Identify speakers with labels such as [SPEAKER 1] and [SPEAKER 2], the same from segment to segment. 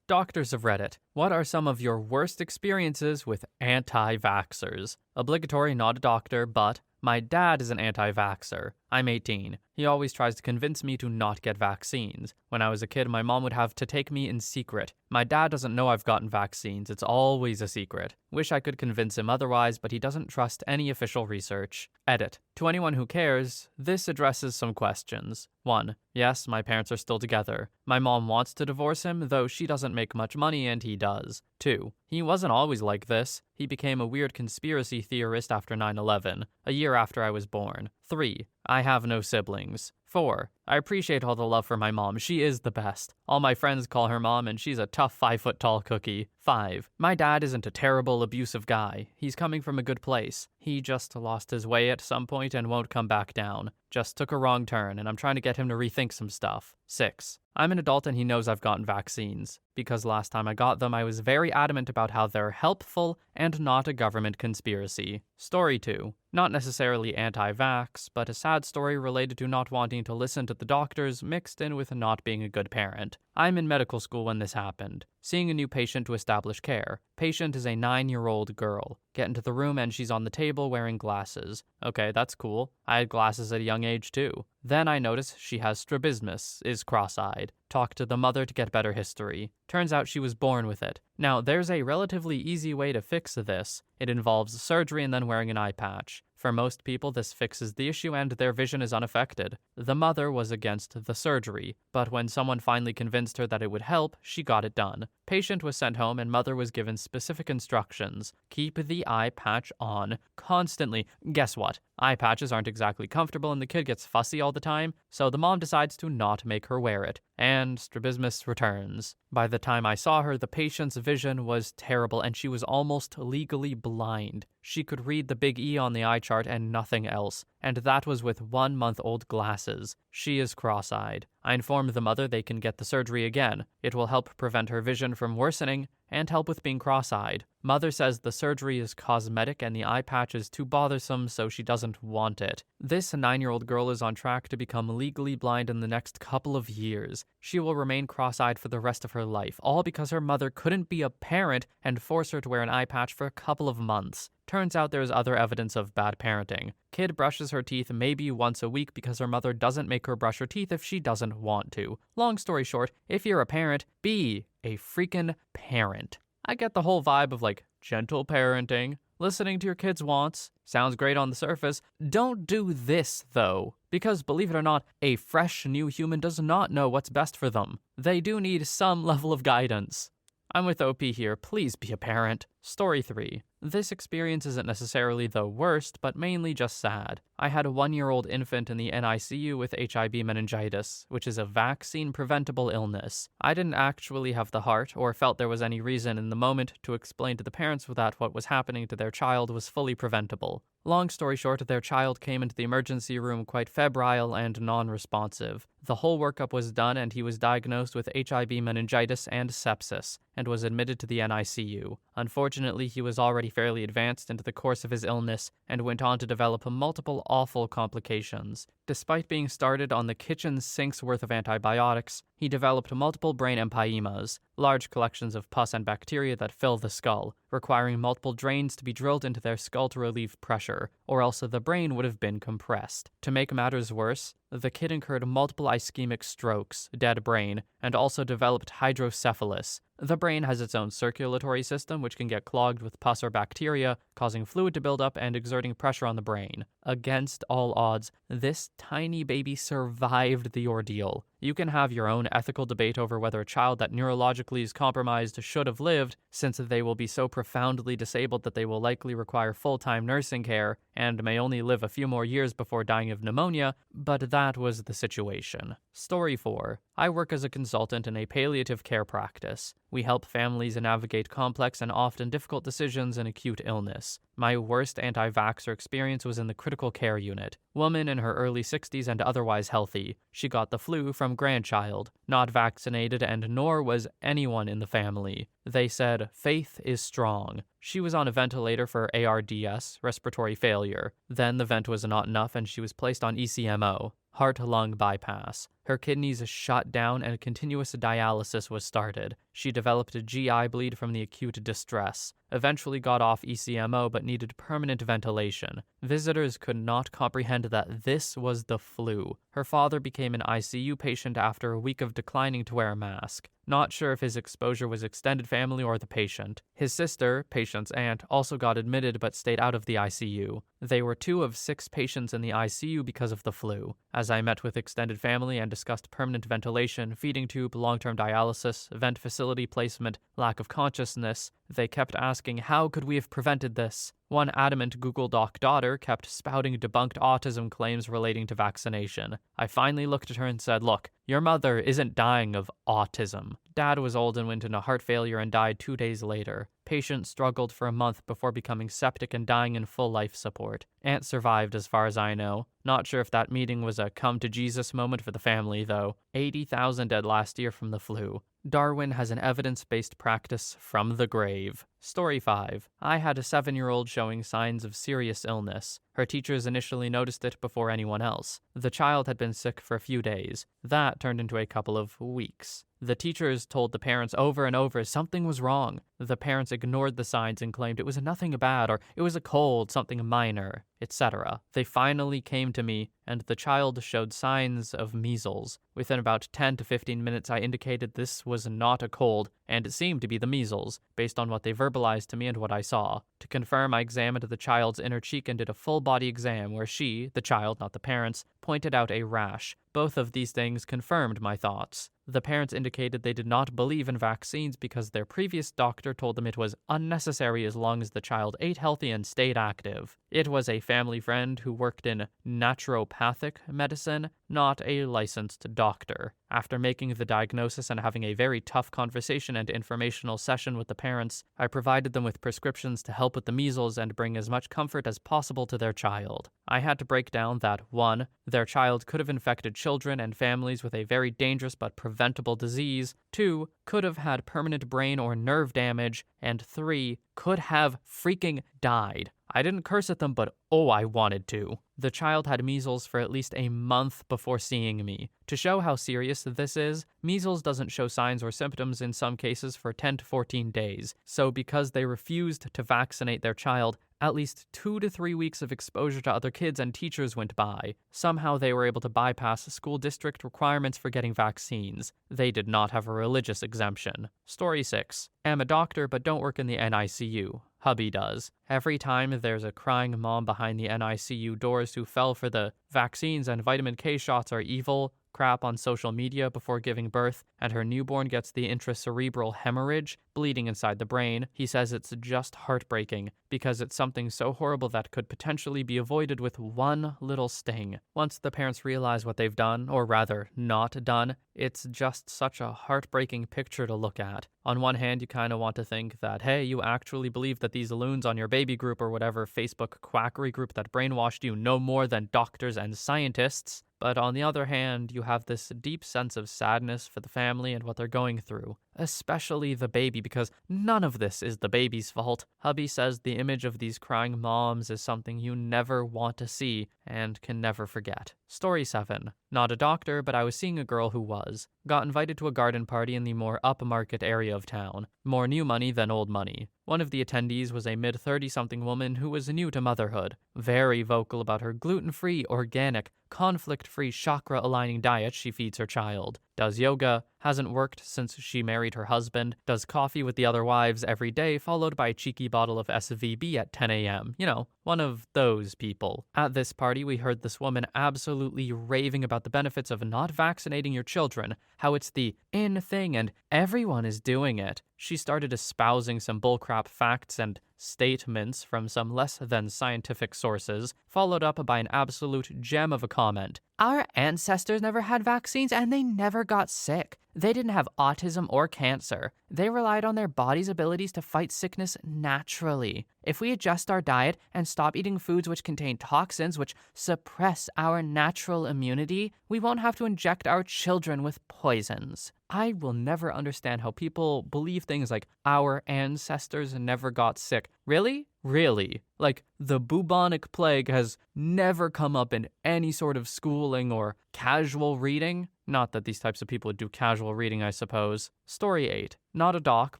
[SPEAKER 1] Doctors of Reddit, what are some of your worst experiences with anti-vaxxers? Obligatory, not a doctor, but my dad is an anti-vaxxer. I'm 18. He always tries to convince me to not get vaccines. When I was a kid, my mom would have to take me in secret. My dad doesn't know I've gotten vaccines. It's always a secret. Wish I could convince him otherwise, but he doesn't trust any official research. Edit. To anyone who cares, this addresses some questions. 1. Yes, my parents are still together. My mom wants to divorce him, though she doesn't make much money and he does. 2. He wasn't always like this. He became a weird conspiracy theorist after 9/11, a year after I was born. 3. I have no siblings. 4. I appreciate all the love for my mom. She is the best. All my friends call her mom, and she's a tough 5-foot-tall cookie. 5. My dad isn't a terrible, abusive guy. He's coming from a good place. He just lost his way at some point and won't come back down. Just took a wrong turn, and I'm trying to get him to rethink some stuff. 6. I'm an adult and he knows I've gotten vaccines. Because last time I got them, I was very adamant about how they're helpful and not a government conspiracy. Story 2. Not necessarily anti-vax, but a sad story related to not wanting to listen to the doctors mixed in with not being a good parent. I'm in medical school when this happened. Seeing a new patient to establish care. Patient is a 9-year-old girl. Get into the room and she's on the table wearing glasses. Okay, that's cool. I had glasses at a young age too. Then I notice she has strabismus, is cross-eyed. Talk to the mother to get better history. Turns out she was born with it. Now, there's a relatively easy way to fix this. It involves surgery and then wearing an eye patch. For most people, this fixes the issue and their vision is unaffected. The mother was against the surgery, but when someone finally convinced her that it would help, she got it done. Patient was sent home and mother was given specific instructions. Keep the eye patch on constantly. Guess what? Eye patches aren't exactly comfortable and the kid gets fussy all the time, so the mom decides to not make her wear it. And strabismus returns. By the time I saw her, the patient's vision was terrible and she was almost legally blind. She could read the big E on the eye chart and nothing else, and that was with 1-month-old glasses. She is cross-eyed. I informed the mother they can get the surgery again. It will help prevent her vision from worsening and help with being cross-eyed. Mother says the surgery is cosmetic and the eye patch is too bothersome, so she doesn't want it. This 9-year-old girl is on track to become legally blind in the next couple of years. She will remain cross-eyed for the rest of her life, all because her mother couldn't be a parent and force her to wear an eye patch for a couple of months. Turns out there's other evidence of bad parenting. Kid brushes her teeth maybe once a week because her mother doesn't make her brush her teeth if she doesn't want to. Long story short, if you're a parent, be a freaking parent. I get the whole vibe of gentle parenting, listening to your kids' wants. Sounds great on the surface. Don't do this though, because believe it or not, a fresh new human does not know what's best for them. They do need some level of guidance. I'm with OP here, please be a parent. Story 3. This experience isn't necessarily the worst, but mainly just sad. I had a 1-year-old infant in the NICU with HIV meningitis, which is a vaccine-preventable illness. I didn't actually have the heart, or felt there was any reason in the moment to explain to the parents that what was happening to their child was fully preventable. Long story short, their child came into the emergency room quite febrile and non-responsive. The whole workup was done and he was diagnosed with HIV meningitis and sepsis, and was admitted to the NICU. Unfortunately, he was already fairly advanced into the course of his illness and went on to develop multiple awful complications. Despite being started on the kitchen sink's worth of antibiotics, he developed multiple brain empyemas, large collections of pus and bacteria that fill the skull, requiring multiple drains to be drilled into their skull to relieve pressure, or else the brain would have been compressed. To make matters worse, the kid incurred multiple ischemic strokes, dead brain, and also developed hydrocephalus. The brain has its own circulatory system, which can get clogged with pus or bacteria, causing fluid to build up and exerting pressure on the brain. Against all odds, this tiny baby survived the ordeal. You can have your own ethical debate over whether a child that neurologically is compromised should have lived, since they will be so profoundly disabled that they will likely require full-time nursing care and may only live a few more years before dying of pneumonia, but that was the situation. Story 4. I work as a consultant in a palliative care practice. We help families navigate complex and often difficult decisions in acute illness. My worst anti-vaxxer experience was in the critical care unit. Woman in her early 60s and otherwise healthy. She got the flu from grandchild, not vaccinated, and nor was anyone in the family. They said, faith is strong. She was on a ventilator for ARDS, respiratory failure. Then the vent was not enough and she was placed on ECMO, heart-lung bypass. Her kidneys shut down and continuous dialysis was started. She developed a GI bleed from the acute distress, eventually got off ECMO but needed permanent ventilation. Visitors could not comprehend that this was the flu. Her father became an ICU patient after a week of declining to wear a mask. Not sure if his exposure was extended family or the patient. His sister, patient's aunt, also got admitted but stayed out of the ICU. They were 2 of 6 patients in the ICU because of the flu. As I met with extended family and discussed permanent ventilation, feeding tube, long-term dialysis, vent facility placement, lack of consciousness, they kept asking how could we have prevented this. One adamant Google Doc daughter kept spouting debunked autism claims relating to vaccination. I finally looked at her and said, look, your mother isn't dying of autism. Dad was old and went into heart failure and died 2 days later. Patient struggled for a month before becoming septic and dying in full life support. Aunt survived as far as I know. Not sure if that meeting was a come to Jesus moment for the family though. 80,000 dead last year from the flu. Darwin has an evidence-based practice from the grave. Story 5. I had a 7-year-old showing signs of serious illness. Her teachers initially noticed it before anyone else. The child had been sick for a few days. That turned into a couple of weeks. The teachers told the parents over and over something was wrong. The parents ignored the signs and claimed it was nothing bad or it was a cold, something minor, etc. They finally came to me and the child showed signs of measles. Within about 10 to 15 minutes I indicated this was not a cold and it seemed to be the measles, based on what they verbalized to me and what I saw. To confirm, I examined the child's inner cheek and did a full-body exam where she, the child, not the parents, pointed out a rash. Both of these things confirmed my thoughts. The parents indicated they did not believe in vaccines because their previous doctor told them it was unnecessary as long as the child ate healthy and stayed active. It was a family friend who worked in naturopathic medicine, not a licensed doctor. After making the diagnosis and having a very tough conversation and informational session with the parents, I provided them with prescriptions to help with the measles and bring as much comfort as possible to their child. I had to break down that 1. Their child could have infected children and families with a very dangerous but preventable disease, 2. Could have had permanent brain or nerve damage, and 3. Could have freaking died. I didn't curse at them, but oh, I wanted to. The child had measles for at least a month before seeing me. To show how serious this is, measles doesn't show signs or symptoms in some cases for 10 to 14 days. So because they refused to vaccinate their child, at least 2 to 3 weeks of exposure to other kids and teachers went by. Somehow they were able to bypass school district requirements for getting vaccines. They did not have a religious exemption. Story 6. Am a doctor but don't work in the NICU. Hubby does. Every time there's a crying mom behind the NICU doors who fell for the vaccines and vitamin K shots are evil crap on social media before giving birth, and her newborn gets the intracerebral hemorrhage, bleeding inside the brain, he says it's just heartbreaking because it's something so horrible that could potentially be avoided with one little sting. Once the parents realize what they've done, or rather not done, it's just such a heartbreaking picture to look at. On one hand, you kind of want to think that, hey, you actually believe that these loons on your baby group or whatever Facebook quackery group that brainwashed you know more than doctors and scientists. But on the other hand, you have this deep sense of sadness for the family and what they're going through, especially the baby, because none of this is the baby's fault. Hubby says the image of these crying moms is something you never want to see and can never forget. Story 7. Not a doctor, but I was seeing a girl who was. Got invited to a garden party in the more upmarket area of town. More new money than old money. One of the attendees was a mid-30-something woman who was new to motherhood. Very vocal about her gluten-free, organic, conflict-free, chakra-aligning diet she feeds her child. Does yoga, hasn't worked since she married her husband, does coffee with the other wives every day, followed by a cheeky bottle of SVB at 10 a.m. You know, one of those people. At this party, we heard this woman absolutely raving about the benefits of not vaccinating your children, how it's the in thing and everyone is doing it. She started espousing some bullcrap facts and statements from some less than scientific sources, followed up by an absolute gem of a comment. Our ancestors never had vaccines and they never got sick. They didn't have autism or cancer. They relied on their body's abilities to fight sickness naturally. If we adjust our diet and stop eating foods which contain toxins which suppress our natural immunity, we won't have to inject our children with poisons. I will never understand how people believe things like our ancestors never got sick. Really? Really? Like, the bubonic plague has never come up in any sort of schooling or casual reading? Not that these types of people would do casual reading, I suppose. Story 8. Not a doc,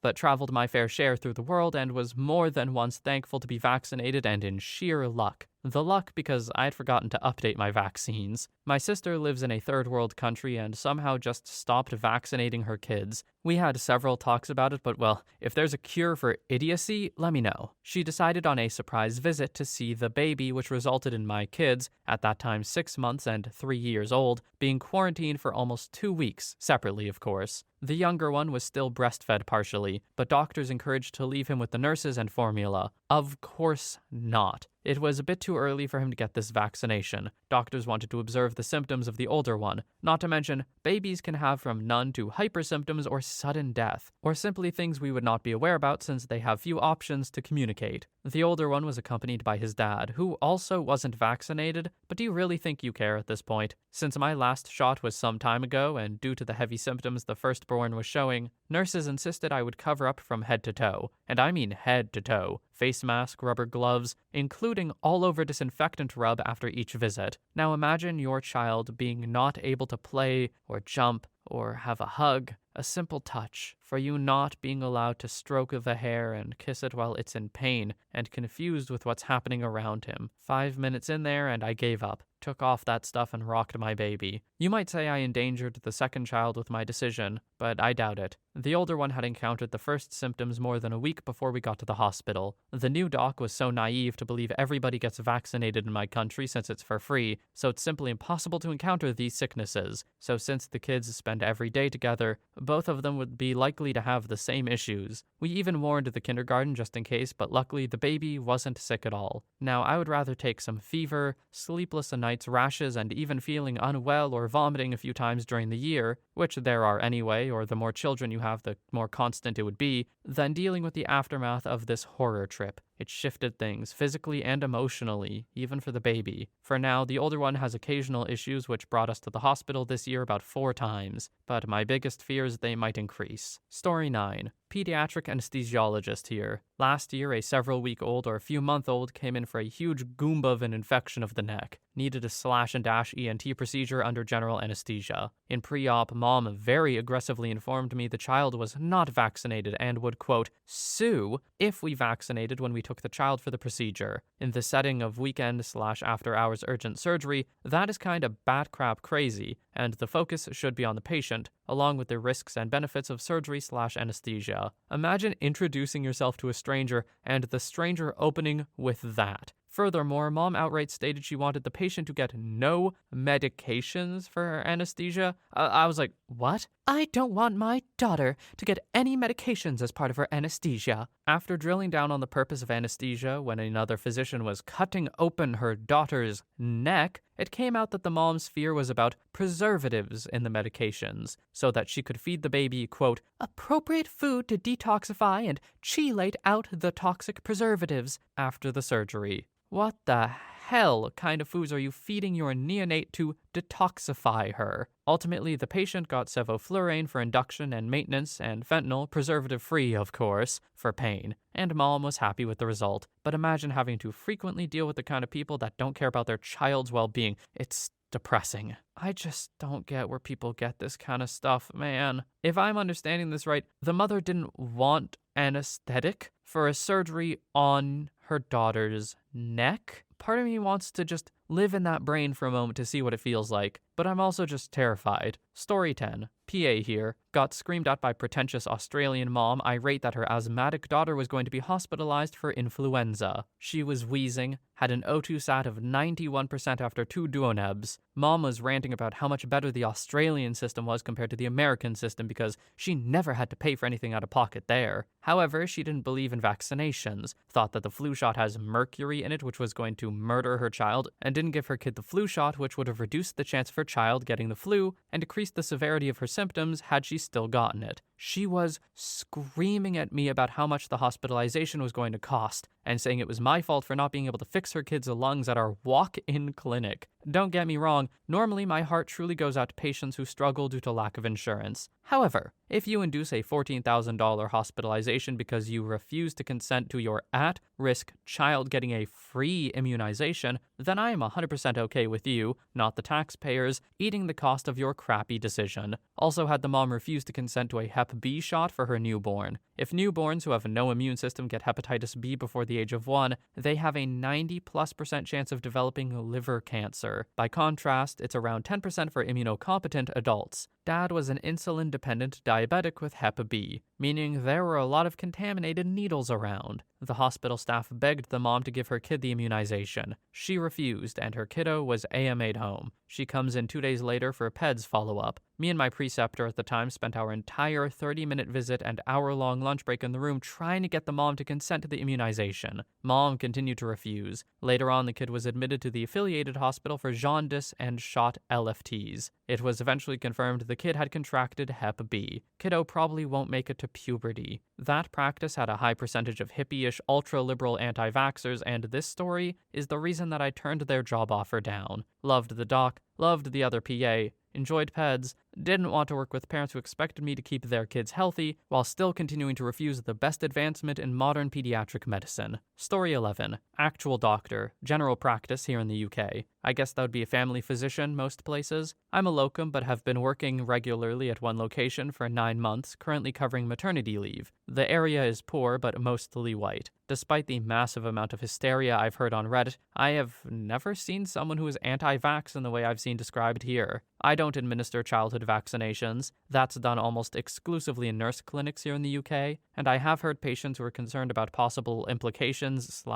[SPEAKER 1] but traveled my fair share through the world and was more than once thankful to be vaccinated and in sheer luck. The luck because I'd forgotten to update my vaccines. My sister lives in a third world country and somehow just stopped vaccinating her kids. We had several talks about it, but well, if there's a cure for idiocy, let me know. She decided on a surprise visit to see the baby, which resulted in my kids, at that time 6 months and 3 years old, being quarantined for almost 2 weeks, separately of course. The younger one was still breastfed partially, but doctors encouraged to leave him with the nurses and formula. Of course not. It was a bit too early for him to get this vaccination. Doctors wanted to observe the symptoms of the older one. Not to mention, babies can have from none to hypersymptoms or sudden death, or simply things we would not be aware about since they have few options to communicate. The older one was accompanied by his dad, who also wasn't vaccinated, but do you really think you care at this point? Since my last shot was some time ago, and due to the heavy symptoms the firstborn was showing, nurses insisted I would cover up from head to toe, and I mean head to toe. Face mask, rubber gloves, including all-over disinfectant rub after each visit. Now imagine your child being not able to play or jump or have a hug, a simple touch, for you not being allowed to stroke the hair and kiss it while it's in pain and confused with what's happening around him. 5 minutes in there and I gave up, took off that stuff and rocked my baby. You might say I endangered the second child with my decision, but I doubt it. The older one had encountered the first symptoms more than a week before we got to the hospital. The new doc was so naive to believe everybody gets vaccinated in my country since it's for free, so it's simply impossible to encounter these sicknesses. So since the kids spend every day together, both of them would be likely to have the same issues. We even warned the kindergarten just in case, but luckily the baby wasn't sick at all. Now I would rather take some fever, sleepless nights, rashes, and even feeling unwell or vomiting a few times during the year, which there are anyway, or the more children you have, the more constant it would be, than dealing with the aftermath of this horror trip. It shifted things, physically and emotionally, even for the baby. For now, the older one has occasional issues which brought us to the hospital this year about 4 times, but my biggest fear is they might increase. Story 9. Pediatric anesthesiologist here. Last year, a several-week-old or a few-month-old came in for a huge goomba of an infection of the neck. Needed a slash-and-dash ENT procedure under general anesthesia. In pre-op, mom very aggressively informed me the child was not vaccinated and would, quote, sue if we vaccinated when we took the child for the procedure. In the setting of weekend/after-hours urgent surgery, that is kinda bat crap crazy, and the focus should be on the patient, along with the risks and benefits of surgery/anesthesia. Imagine introducing yourself to a stranger and the stranger opening with that. Furthermore, mom outright stated she wanted the patient to get no medications for her anesthesia. I was like, what? I don't want my daughter to get any medications as part of her anesthesia. After drilling down on the purpose of anesthesia, when another physician was cutting open her daughter's neck, it came out that the mom's fear was about preservatives in the medications, so that she could feed the baby, quote, appropriate food to detoxify and chelate out the toxic preservatives after the surgery. What the hell kind of foods are you feeding your neonate to detoxify her? Ultimately, the patient got sevoflurane for induction and maintenance and fentanyl, preservative-free, of course, for pain. And mom was happy with the result. But imagine having to frequently deal with the kind of people that don't care about their child's well-being. It's depressing. I just don't get where people get this kind of stuff, man. If I'm understanding this right, the mother didn't want anesthetic for a surgery on her daughter's neck. Part of me wants to just live in that brain for a moment to see what it feels like, but I'm also just terrified. Story 10. PA here. Got screamed at by pretentious Australian mom irate that her asthmatic daughter was going to be hospitalized for influenza. She was wheezing, had an O2 sat of 91% after 2 duonebs. Mom was ranting about how much better the Australian system was compared to the American system because she never had to pay for anything out of pocket there. However, she didn't believe in vaccinations, thought that the flu shot has mercury in it which was going to murder her child, and didn't give her kid the flu shot which would have reduced the chance of her child getting the flu and decreased the severity of her symptoms had she still gotten it. she was screaming at me about how much the hospitalization was going to cost and saying it was my fault for not being able to fix her kid's lungs at our walk-in clinic. Don't get me wrong, normally my heart truly goes out to patients who struggle due to lack of insurance. However, if you induce a $14,000 hospitalization because you refuse to consent to your at-risk child getting a free immunization, then I am 100% okay with you, not the taxpayers, eating the cost of your crappy decision. Also, had the mom refused to consent to a Hep B shot for her newborn. If newborns who have no immune system get hepatitis B before the age of 1, they have a 90+% chance of developing liver cancer. By contrast, it's around 10% for immunocompetent adults. Dad was an insulin-dependent diabetic with Hep B, meaning there were a lot of contaminated needles around. The hospital staff begged the mom to give her kid the immunization. She refused, and her kiddo was AMA'd home. She comes in 2 days later for a PEDS follow-up. Me and my preceptor at the time spent our entire 30-minute visit and hour-long lunch break in the room trying to get the mom to consent to the immunization. Mom continued to refuse. Later on, the kid was admitted to the affiliated hospital for jaundice and shot LFTs. It was eventually confirmed the kid had contracted Hep B. Kiddo probably won't make it to puberty. That practice had a high percentage of hippie-ish, ultra-liberal anti-vaxxers, and this story is the reason that I turned their job offer down. Loved the doc, loved the other PA, enjoyed PEDS, didn't want to work with parents who expected me to keep their kids healthy while still continuing to refuse the best advancement in modern pediatric medicine. Story 11. Actual doctor. General practice here in the UK. I guess that would be a family physician most places. I'm a locum but have been working regularly at one location for 9 months, currently covering maternity leave. The area is poor but mostly white. Despite the massive amount of hysteria I've heard on Reddit, I have never seen someone who is anti-vax in the way I've seen described here. I don't administer childhood vaccinations. That's done almost exclusively in nurse clinics here in the UK, and I have heard patients who are concerned about possible implications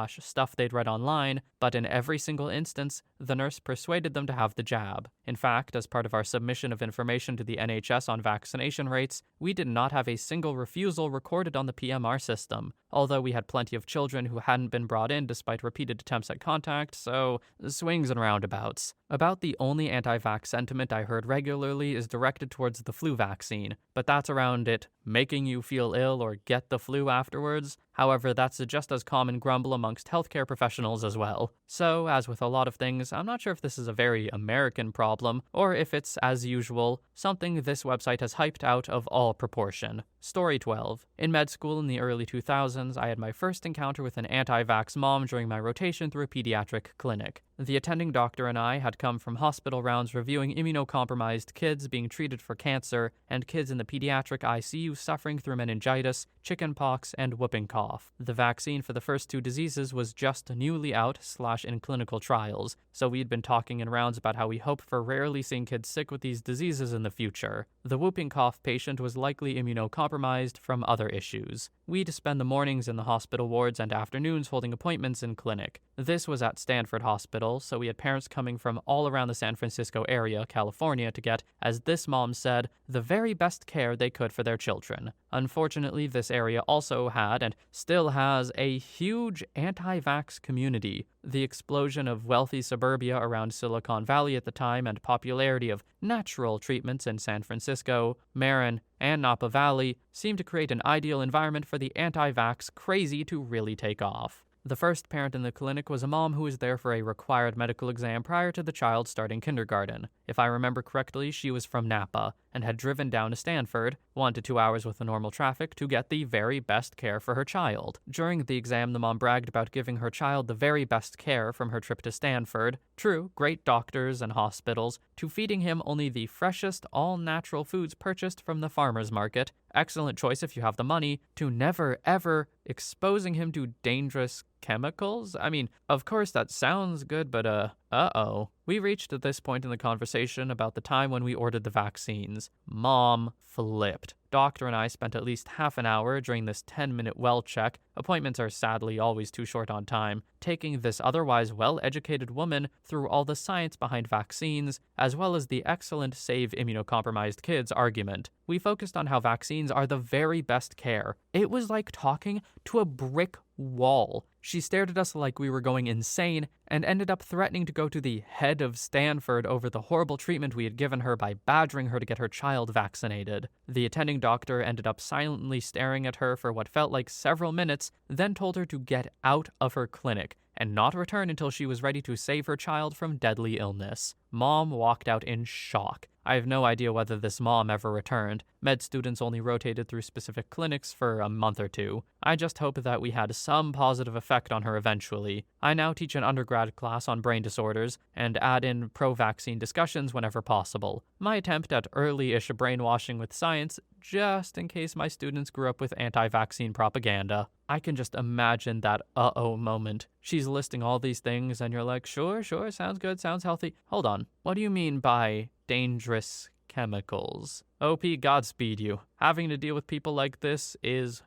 [SPEAKER 1] / stuff they'd read online, but in every single instance, the nurse persuaded them to have the jab. In fact, as part of our submission of information to the NHS on vaccination rates, we did not have a single refusal recorded on the PMR system, although we had plenty of children who hadn't been brought in despite repeated attempts at contact, so swings and roundabouts. About the only anti-vax sentiment I heard regularly is directed towards the flu vaccine, but that's around it making you feel ill or get the flu afterwards. However, that's a just as common grumble amongst healthcare professionals as well. So, as with a lot of things, I'm not sure if this is a very American problem, or if it's, as usual, something this website has hyped out of all proportion. Story 12. In med school in the early 2000s, I had my first encounter with an anti-vax mom during my rotation through a pediatric clinic. The attending doctor and I had come from hospital rounds reviewing immunocompromised kids being treated for cancer and kids in the pediatric ICU suffering through meningitis, chickenpox, and whooping cough. The vaccine for the first 2 diseases was just newly out / in clinical trials, so we'd been talking in rounds about how we hope for rarely seeing kids sick with these diseases in the future. The whooping cough patient was likely immunocompromised from other issues. We'd spend the mornings in the hospital wards and afternoons holding appointments in clinic. This was at Stanford Hospital, so we had parents coming from all around the San Francisco area, California, to get, as this mom said, the very best care they could for their children. Unfortunately, this area also had, and still has, a huge anti-vax community. The explosion of wealthy suburbia around Silicon Valley at the time and popularity of natural treatments in San Francisco, Marin, and Napa Valley seemed to create an ideal environment for the anti-vax crazy to really take off. The first parent in the clinic was a mom who was there for a required medical exam prior to the child starting kindergarten. If I remember correctly, she was from Napa and had driven down to Stanford, 1 to 2 hours with the normal traffic, to get the very best care for her child. During the exam, the mom bragged about giving her child the very best care from her trip to Stanford, true, great doctors and hospitals, to feeding him only the freshest, all-natural foods purchased from the farmer's market, excellent choice if you have the money, to never, ever exposing him to dangerous chemicals? I mean, of course that sounds good, but uh-oh. We reached at this point in the conversation about the time when we ordered the vaccines. Mom flipped. Doctor and I spent at least half an hour during this 10-minute well check. Appointments are sadly always too short on time, taking this otherwise well-educated woman through all the science behind vaccines, as well as the excellent save immunocompromised kids argument. We focused on how vaccines are the very best care. It was like talking to a brick wall. She stared at us like we were going insane and ended up threatening to go to the head of Stanford over the horrible treatment we had given her by badgering her to get her child vaccinated. The attending doctor ended up silently staring at her for what felt like several minutes, then told her to get out of her clinic and not return until she was ready to save her child from deadly illness. Mom walked out in shock. I have no idea whether this mom ever returned. Med students only rotated through specific clinics for a month or two. I just hope that we had some positive effect on her eventually. I now teach an undergrad class on brain disorders and add in pro-vaccine discussions whenever possible. My attempt at early-ish brainwashing with science, just in case my students grew up with anti-vaccine propaganda. I can just imagine that uh-oh moment. She's listing all these things and you're like, sure, sounds good, sounds healthy. Hold on, what do you mean by dangerous chemicals? OP, Godspeed you. Having to deal with people like this is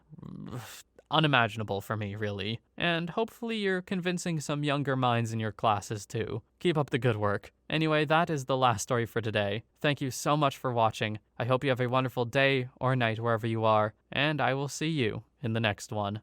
[SPEAKER 1] unimaginable for me, really. And hopefully you're convincing some younger minds in your classes too. Keep up the good work. Anyway, that is the last story for today. Thank you so much for watching. I hope you have a wonderful day or night wherever you are, and I will see you in the next one.